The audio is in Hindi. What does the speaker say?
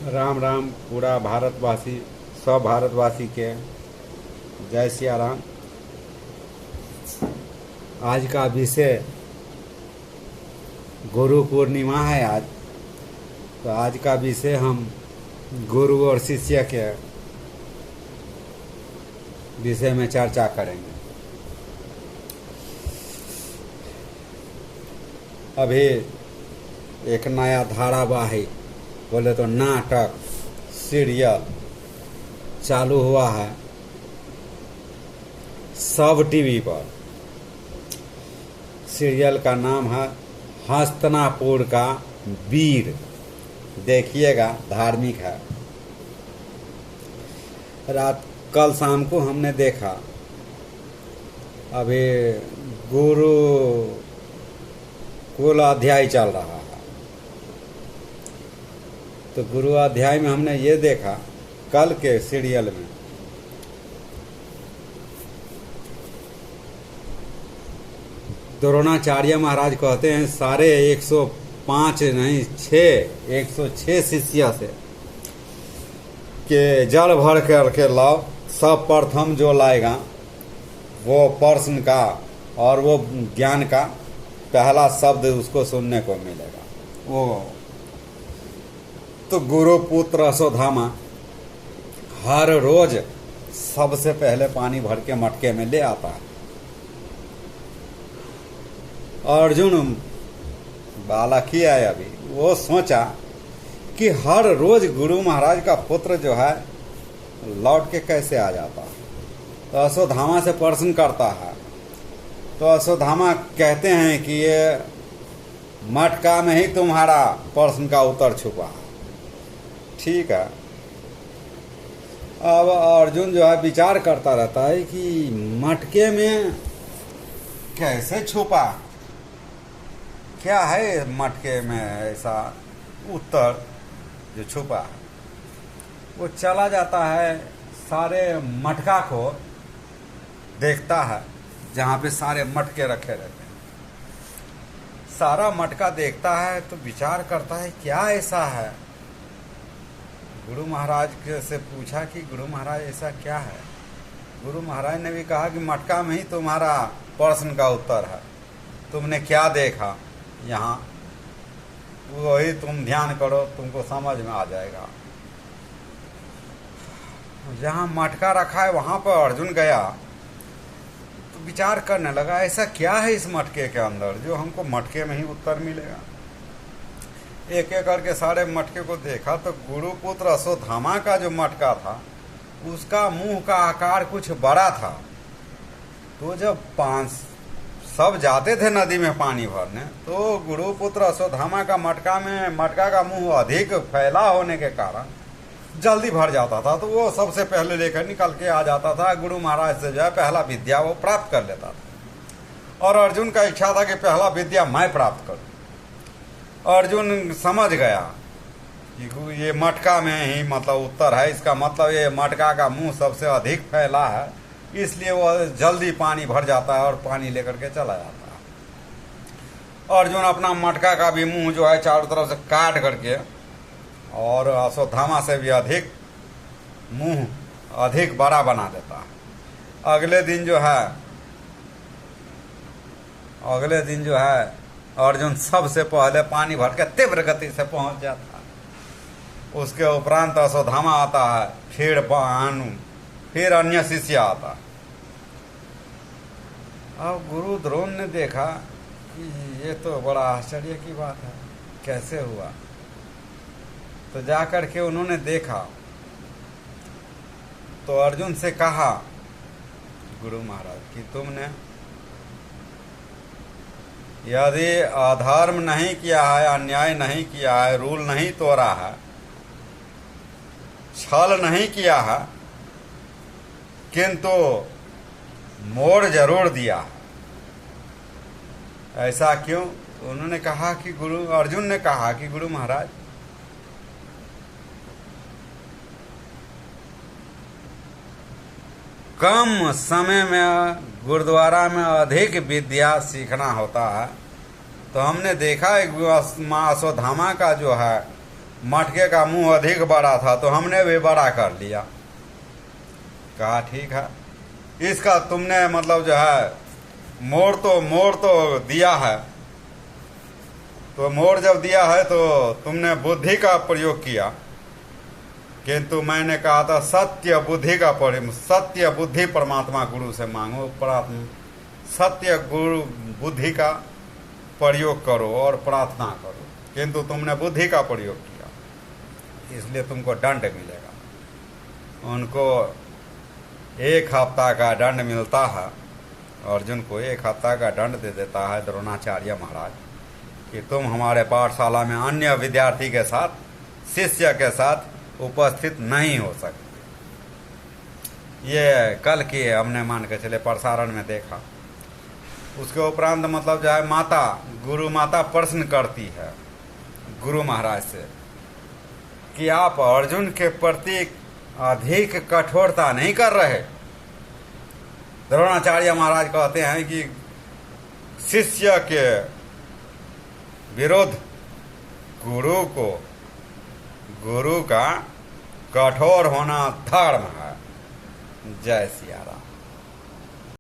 राम राम पूरा भारतवासी, सब भारतवासी के जय सिया राम। आज का विषय गुरु पूर्णिमा है आज। तो आज का विषय हम गुरु और शिष्य के विषय में चर्चा करेंगे। अभी एक नया धारावाहिक बोले तो नाटक सीरियल चालू हुआ है सब टीवी पर। सीरियल का नाम है हस्तिनापुर का वीर। देखिएगा, धार्मिक है। कल शाम को हमने देखा। अभी गुरु कुल अध्याय चल रहा है। तो गुरु अध्याय में हमने ये देखा कल के सीरियल में द्रोणाचार्य महाराज कहते हैं सारे 105 नहीं 106 शिष्य से कि जल भर करके लाओ। सब प्रथम जो लाएगा वो प्रश्न का और वो ज्ञान का पहला शब्द उसको सुनने को मिलेगा। वो तो गुरु पुत्र अश्वत्थामा हर रोज सबसे पहले पानी भर के मटके में ले आता है। अर्जुन बालक ही है अभी, वो सोचा कि हर रोज गुरु महाराज का पुत्र जो है लौट के कैसे आ जाता। तो अश्वत्थामा से प्रश्न करता है। तो अश्वत्थामा कहते हैं कि ये मटका में ही तुम्हारा प्रश्न का उत्तर छुपा है। ठीक है। अब अर्जुन जो है विचार करता रहता है कि मटके में कैसे छुपा, क्या है मटके में ऐसा उत्तर जो छुपा है। वो चला जाता है, सारे मटका को देखता है जहाँ पे सारे मटके रखे रहते हैं। सारा मटका देखता है तो विचार करता है क्या ऐसा है। गुरु महाराज से पूछा कि गुरु महाराज ऐसा क्या है। गुरु महाराज ने भी कहा कि मटका में ही तुम्हारा प्रश्न का उत्तर है। तुमने क्या देखा यहाँ, वही तुम ध्यान करो, तुमको समझ में आ जाएगा। जहाँ मटका रखा है वहाँ पर अर्जुन गया तो विचार करने लगा ऐसा क्या है इस मटके के अंदर जो हमको मटके में ही उत्तर मिलेगा। एक एक करके सारे मटके को देखा तो गुरुपुत्र अश्वत्थामा का जो मटका था उसका मुंह का आकार कुछ बड़ा था। तो जब सब जाते थे नदी में पानी भरने तो गुरुपुत्र अश्वत्थामा का मटका का मुंह अधिक फैला होने के कारण जल्दी भर जाता था। तो वो सबसे पहले लेकर निकल के आ जाता था। गुरु महाराज से जो है पहला विद्या वो प्राप्त कर लेता था। और अर्जुन का इच्छा था कि पहला विद्या मैं प्राप्त करूं। अर्जुन समझ गया कि ये मटका में ही मतलब उत्तर है। इसका मतलब ये मटका का मुंह सबसे अधिक फैला है, इसलिए वो जल्दी पानी भर जाता है और पानी लेकर के चला जाता है। अर्जुन अपना मटका का भी मुंह जो है चारों तरफ से काट करके और अश्वत्थामा से भी अधिक मुंह अधिक बड़ा बना देता है। अगले दिन जो है अर्जुन सबसे पहले पानी भर के तीव्र गति से पहुंच जाता है। उसके उपरांत अश्वत्थामा आता है, फिर अन्य शिष्य आता है। अब गुरु द्रोण ने देखा कि ये तो बड़ा आश्चर्य की बात है, कैसे हुआ। तो जाकर के उन्होंने देखा तो अर्जुन से कहा गुरु महाराज कि तुमने यदि अधर्म नहीं किया है, अन्याय नहीं किया है, रूल नहीं तोड़ा है, छल नहीं किया है, किंतु मोड़ जरूर दिया है। ऐसा क्यों? तो उन्होंने कहा कि अर्जुन ने कहा कि गुरु महाराज कम समय में गुरुद्वारा में अधिक विद्या सीखना होता है। तो हमने देखा एक माँ अश्वत्थामा का जो है मटके का मुंह अधिक बड़ा था तो हमने भी बड़ा कर लिया। कहा ठीक है, इसका तुमने मतलब जो है मोड़ तो दिया है, तो मोड़ जब दिया है तो तुमने बुद्धि का प्रयोग किया, किंतु मैंने कहा था सत्य बुद्धि का प्रयोग, सत्य बुद्धि परमात्मा गुरु से मांगो, सत्य गुरु बुद्धि का प्रयोग करो और प्रार्थना करो, किंतु तुमने बुद्धि का प्रयोग किया, इसलिए तुमको दंड मिलेगा। उनको 1 हफ्ता का दंड मिलता है, अर्जुन को 1 हफ्ता का दंड दे देता है द्रोणाचार्य महाराज कि तुम हमारे पाठशाला में अन्य विद्यार्थी के साथ, शिष्य के साथ उपस्थित नहीं हो सकते। ये कल की हमने मान के चले प्रसारण में देखा। उसके उपरांत मतलब जो है माता, गुरु माता प्रश्न करती है गुरु महाराज से कि आप अर्जुन के प्रति अधिक कठोरता नहीं कर रहे। द्रोणाचार्य महाराज कहते हैं कि शिष्य के विरुद्ध गुरु का कठोर होना धर्म है। जय सिया राम।